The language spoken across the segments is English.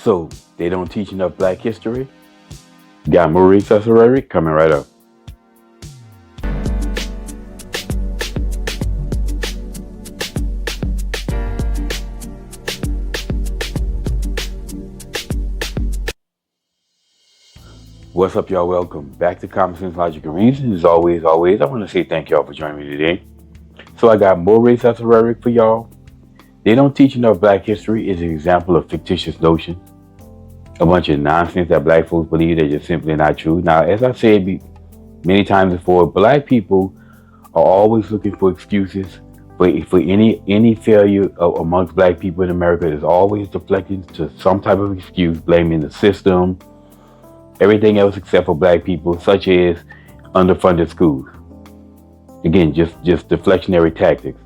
So, they don't teach enough black history? Got more research already? Coming right up. What's up, y'all? Welcome back to Common Sense, Logic, and Reason. As always, I want to say thank y'all for joining me today. So I got more research rhetoric for y'all. They don't teach enough black history is an example of fictitious notions. A bunch of nonsense that black folks believe they're just simply not true. Now, as I said many times before, black people are always looking for excuses for any failure amongst black people in America. Is always deflecting to some type of excuse, blaming the system, everything else except for black people, such as underfunded schools. Again, just deflectionary tactics.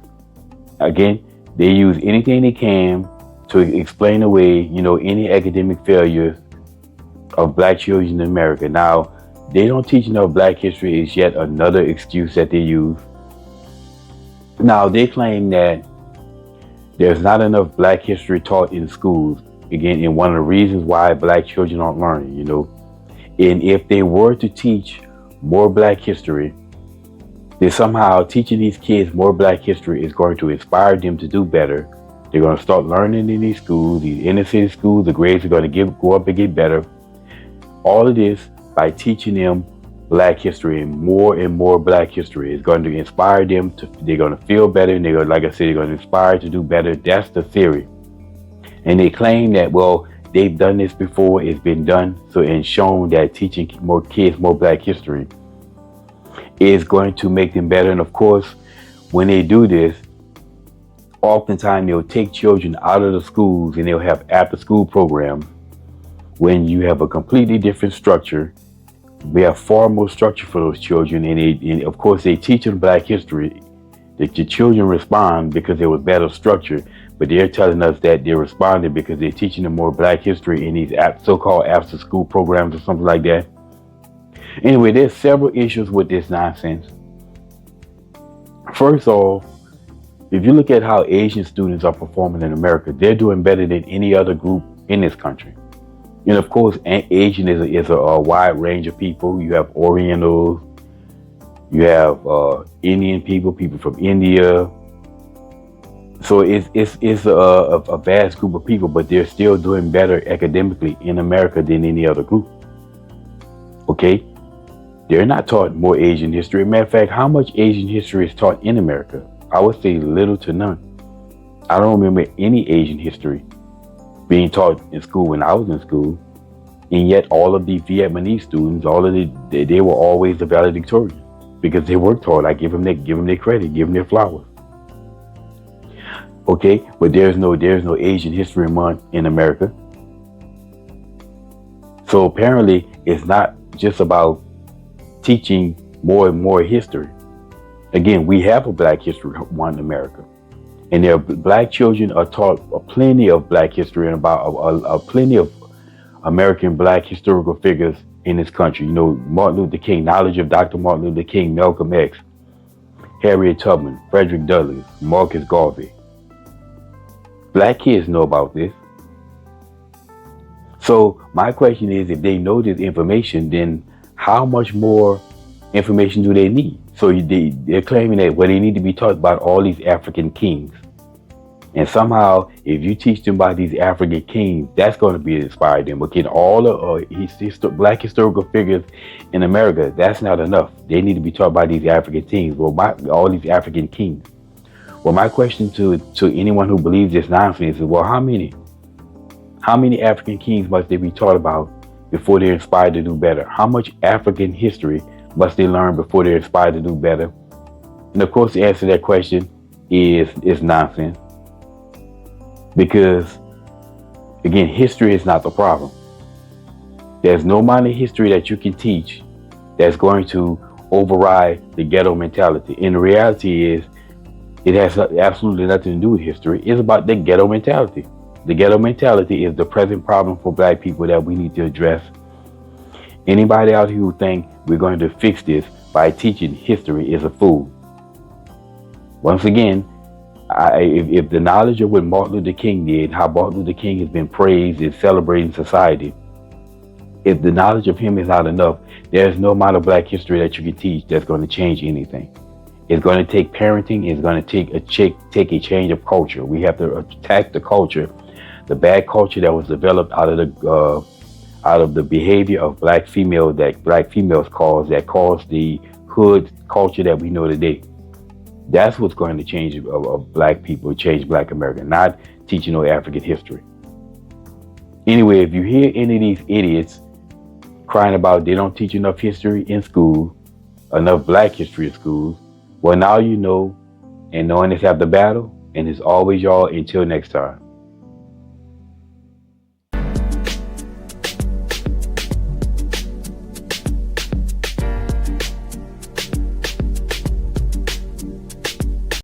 Again, they use anything they can to explain away, any academic failures of black children in America. Now, they don't teach enough black history is yet another excuse that they use. Now, they claim that there's not enough black history taught in schools. Again, and one of the reasons why black children aren't learning, And if they were to teach more black history, then somehow teaching these kids more black history is going to inspire them to do better. They're going to start learning in these schools, these inner city schools. The grades are going to go up and get better. All of this by teaching them black history and more black history is going to inspire them to. They're going to feel better, and like I said, they're going to inspire to do better. That's the theory, and they claim that they've done this before. It's been done and shown that teaching more kids more black history is going to make them better. And of course, when they do this, oftentimes they'll take children out of the schools and they'll have after school programs when you have a completely different structure. We have far more structure for those children, and of course they teach them black history. The children respond because there was better structure, but they're telling us that they're responding because they're teaching them more black history in these so-called after school programs or something like that. Anyway, there's several issues with this nonsense. First off, if you look at how Asian students are performing in America, they're doing better than any other group in this country. And of course, Asian is a wide range of people. You have Orientals, you have Indian people from India. So it's a vast group of people, but they're still doing better academically in America than any other group. Okay? They're not taught more Asian history. Matter of fact, how much Asian history is taught in America? I would say little to none. I don't remember any Asian history being taught in school when I was in school. And yet all of the Vietnamese students, they were always the valedictorians because they worked hard. I give them their credit, give them their flowers. Okay, but there's no Asian History Month in America. So apparently it's not just about teaching more and more history. Again, we have a Black History Month in America, and black children are taught plenty of black history and about plenty of American black historical figures in this country. Martin Luther King, knowledge of Dr. Martin Luther King, Malcolm X, Harriet Tubman, Frederick Douglass, Marcus Garvey. Black kids know about this. So my question is, if they know this information, then how much more information do they need? So they're claiming that they need to be taught about all these African kings. And somehow, if you teach them about these African kings, that's going to be inspire them. But all the black historical figures in America, that's not enough. They need to be taught by these African kings, all these African kings. Well, my question to anyone who believes this nonsense is, how many African kings must they be taught about before they're inspired to do better? How much African history must they learn before they're inspired to do better? And of course, the answer to that question is nonsense. Because, again, history is not the problem. There's no amount of history that you can teach that's going to override the ghetto mentality. And the reality is, it has absolutely nothing to do with history. It's about the ghetto mentality. The ghetto mentality is the present problem for black people that we need to address. Anybody out here who think we're going to fix this by teaching history is a fool. Once again, If the knowledge of what Martin Luther King did, how Martin Luther King has been praised and celebrated in society, if the knowledge of him is not enough, there's no amount of Black history that you can teach that's going to change anything. It's going to take parenting. It's going to take a change of culture. We have to attack the culture, the bad culture that was developed out of the behavior of Black females that caused the hood culture that we know today. That's what's going to change of Black people, change Black America, not teaching no African history. Anyway, if you hear any of these idiots crying about they don't teach enough history in school, enough Black history in schools, well, now you know, and knowing it's after battle, and it's always y'all until next time.